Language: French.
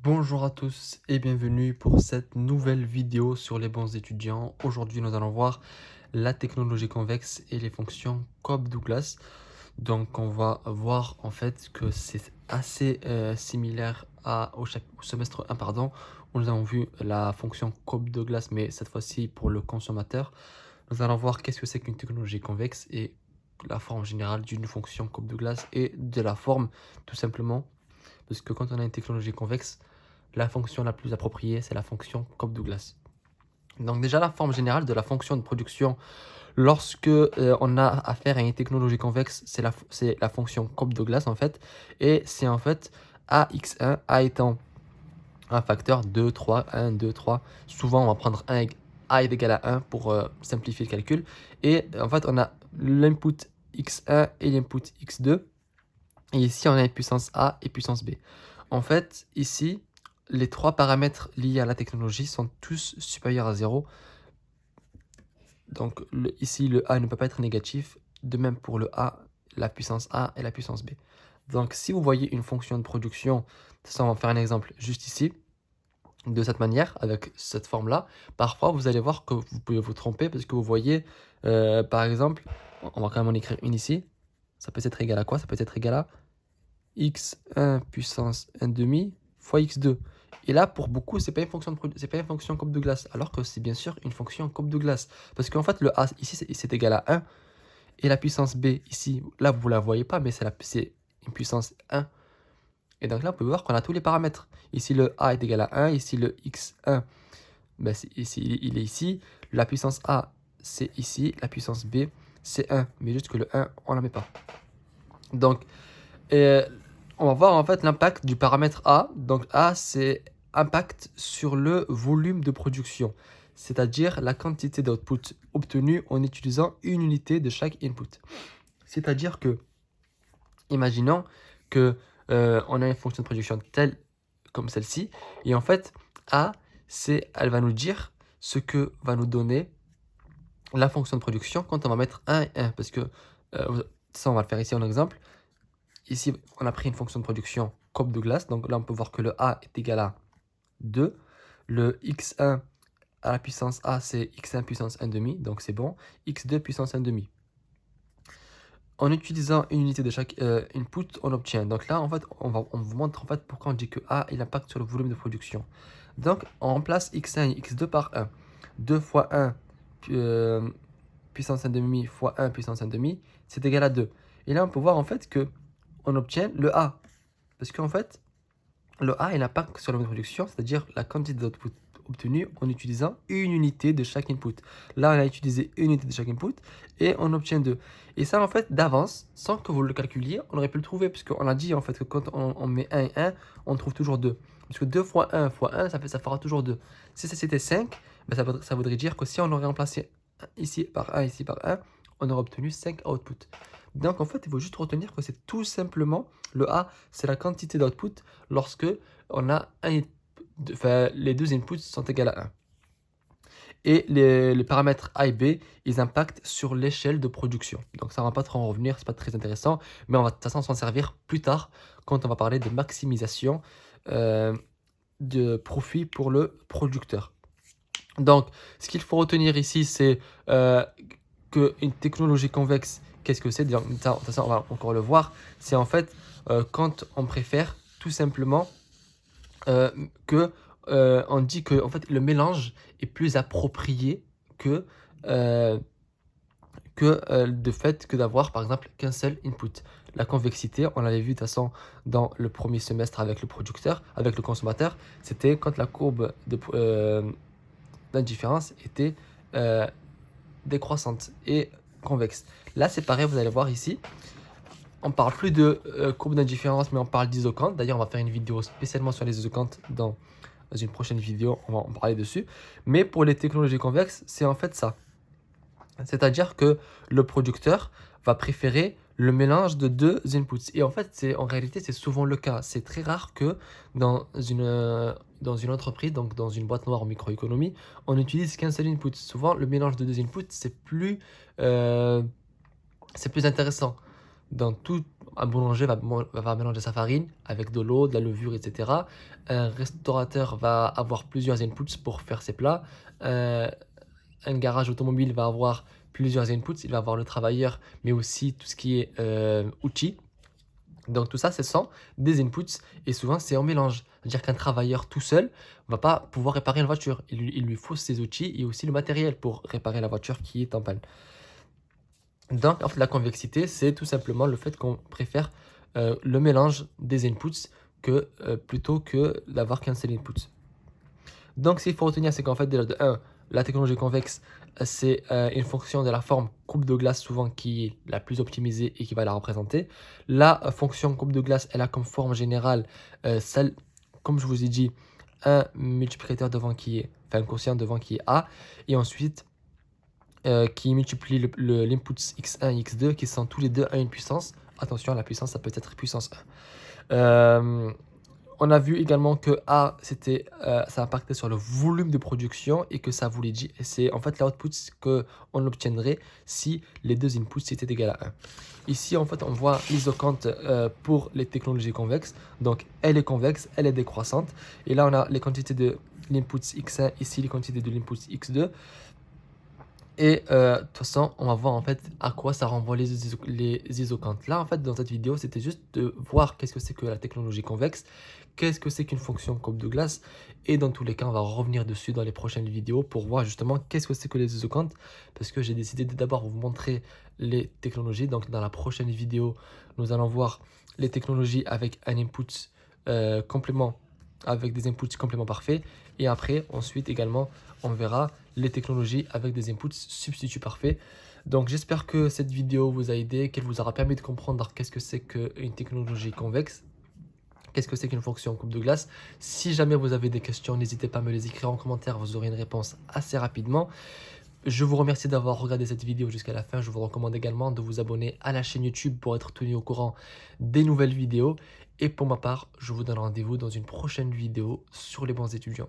Bonjour à tous et bienvenue pour cette nouvelle vidéo sur les bons étudiants. Aujourd'hui, nous allons voir la technologie convexe et les fonctions Cobb-Douglas. Donc, on va voir en fait que c'est assez similaire au semestre 1, pardon, où nous avons vu la fonction Cobb-Douglas, mais cette fois-ci pour le consommateur. Nous allons voir qu'est-ce que c'est qu'une technologie convexe et la forme générale d'une fonction Cobb-Douglas et de la forme, tout simplement. Parce que quand on a une technologie convexe, la fonction la plus appropriée, c'est la fonction Cobb-Douglas. Donc déjà, la forme générale de la fonction de production, lorsque on a affaire à une technologie convexe, c'est la fonction Cobb-Douglas en fait. Et c'est en fait AX1, A étant un facteur 2, 3, 1, 2, 3. Souvent, on va prendre A est égal à 1 pour simplifier le calcul. Et en fait, on a l'input X1 et l'input X2. Et ici, on a une puissance A et puissance B. En fait, ici, les trois paramètres liés à la technologie sont tous supérieurs à 0. Donc ici, le A ne peut pas être négatif. De même pour le A, la puissance A et la puissance B. Donc si vous voyez une fonction de production, ça on va faire un exemple juste ici, de cette manière, avec cette forme-là. Parfois, vous allez voir que vous pouvez vous tromper parce que vous voyez, par exemple, on va quand même en écrire une ici. Ça peut être égal à quoi? Ça peut être égal à x1 puissance 1 demi fois x2. Et là, pour beaucoup, c'est pas une fonction Cobb-Douglas, alors que c'est bien sûr une fonction Cobb-Douglas. Parce qu'en fait, le a ici, c'est égal à 1, et la puissance b ici, là, vous la voyez pas, mais c'est une puissance 1. Et donc là, vous pouvez voir qu'on a tous les paramètres. Ici, le a est égal à 1, ici, le x1, ben, ici, il est ici. La puissance a, c'est ici, la puissance b, c'est 1, mais juste que le 1, on la met pas. Donc, et on va voir en fait l'impact du paramètre A. Donc A, c'est impact sur le volume de production, c'est-à-dire la quantité d'output obtenue en utilisant une unité de chaque input. C'est-à-dire que, imaginons que on a une fonction de production telle comme celle-ci, et en fait, A, elle va nous dire ce que va nous donner la fonction de production quand on va mettre 1 et 1, parce que ça, on va le faire ici en exemple. Ici, on a pris une fonction de production Cobb-Douglas. Donc là, on peut voir que le A est égal à 2. Le x1 à la puissance A, c'est x1 puissance 1 demi. Donc c'est bon. x2 puissance 1 demi. En utilisant une unité de chaque input, on obtient. Donc là, en fait, on vous montre en fait pourquoi on dit que A il impacte sur le volume de production. Donc, on remplace x1 et x2 par 1. 2 fois 1 puissance 1 demi fois 1 puissance 1 demi, c'est égal à 2. Et là, on peut voir en fait que on obtient le A. Parce qu'en fait, le A il impacte sur la production, c'est-à-dire la quantité d'output obtenue en utilisant une unité de chaque input. Là, on a utilisé une unité de chaque input et on obtient 2. Et ça, en fait, d'avance, sans que vous le calculiez, on aurait pu le trouver, puisqu'on a dit en fait que quand on met 1 et 1, on trouve toujours 2. Parce que 2 fois 1 fois 1, ça fera toujours 2. Si c'était 5, ben ça voudrait dire que si on aurait remplacé ici par 1, ici par 1, on aurait obtenu 5 outputs. Donc en fait, il faut juste retenir que c'est tout simplement le A, c'est la quantité d'output lorsque on a les deux inputs sont égaux à 1. Et les paramètres A et B, ils impactent sur l'échelle de production. Donc ça ne va pas trop en revenir, c'est pas très intéressant, mais on va de toute façon s'en servir plus tard quand on va parler de maximisation de profit pour le producteur. Donc, ce qu'il faut retenir ici, c'est qu'une technologie convexe, qu'est-ce que c'est? Ça, on va encore le voir. C'est en fait quand on préfère tout simplement que on dit que en fait, le mélange est plus approprié que, de fait que d'avoir par exemple qu'un seul input. La convexité, on l'avait vu de toute façon dans le premier semestre avec le producteur, avec le consommateur, c'était quand la courbe d'indifférence était décroissante et convexe. Là, c'est pareil, vous allez voir ici. On parle plus de courbe d'indifférence, mais on parle d'isoquante. D'ailleurs, on va faire une vidéo spécialement sur les isoquantes dans une prochaine vidéo. On va en parler dessus. Mais pour les technologies convexes, c'est en fait ça. C'est-à-dire que le producteur va préférer le mélange de deux inputs. Et en fait, en réalité, c'est souvent le cas. C'est très rare que dans une entreprise, donc dans une boîte noire en microéconomie, on n'utilise qu'un seul input. Souvent, le mélange de deux inputs, c'est plus intéressant. Dans tout, un boulanger va mélanger sa farine avec de l'eau, de la levure, etc. Un restaurateur va avoir plusieurs inputs pour faire ses plats. Un garage automobile va avoir plusieurs inputs. Il va avoir le travailleur, mais aussi tout ce qui est outils. Donc tout ça, ce sont des inputs et souvent c'est en mélange. C'est-à-dire qu'un travailleur tout seul ne va pas pouvoir réparer une voiture. Il lui faut ses outils et aussi le matériel pour réparer la voiture qui est en panne. Donc en fait, la convexité, c'est tout simplement le fait qu'on préfère le mélange des inputs plutôt que d'avoir qu'un seul input. Donc, ce qu'il faut retenir, c'est qu'en fait, déjà de 1, la technologie convexe, c'est une fonction de la forme coupe de glace, souvent qui est la plus optimisée et qui va la représenter. La fonction coupe de glace, elle a comme forme générale, celle, comme je vous ai dit, un multiplicateur devant qui est, enfin un quotient devant qui est A, et ensuite qui multiplie l'input x1 et x2, qui sont tous les deux à une puissance. Attention, la puissance, ça peut être puissance 1. On a vu également que A, ça impactait sur le volume de production et que ça voulait dire, c'est en fait l'output qu'on obtiendrait si les deux inputs étaient égaux à 1. Ici, en fait, on voit l'isocante pour les technologies convexes. Donc, elle est convexe, elle est décroissante. Et là, on a les quantités de l'input x1, ici les quantités de l'input x2. Et de toute façon, on va voir en fait à quoi ça renvoie les isocantes. Là, en fait, dans cette vidéo, c'était juste de voir qu'est-ce que c'est que la technologie convexe, qu'est-ce que c'est qu'une fonction coupe de glace. Et dans tous les cas, on va revenir dessus dans les prochaines vidéos pour voir justement qu'est-ce que c'est que les isocantes. Parce que j'ai décidé de d'abord vous montrer les technologies. Donc, dans la prochaine vidéo, nous allons voir les technologies avec un input complément, avec des inputs complément parfaits. Et après, ensuite également, on verra les technologies avec des inputs substituts parfaits. Donc j'espère que cette vidéo vous a aidé, qu'elle vous aura permis de comprendre qu'est-ce que c'est qu'une technologie convexe, qu'est-ce que c'est qu'une fonction coupe de glace. Si jamais vous avez des questions, n'hésitez pas à me les écrire en commentaire, vous aurez une réponse assez rapidement. Je vous remercie d'avoir regardé cette vidéo jusqu'à la fin. Je vous recommande également de vous abonner à la chaîne YouTube pour être tenu au courant des nouvelles vidéos. Et pour ma part, je vous donne rendez-vous dans une prochaine vidéo sur les bons étudiants.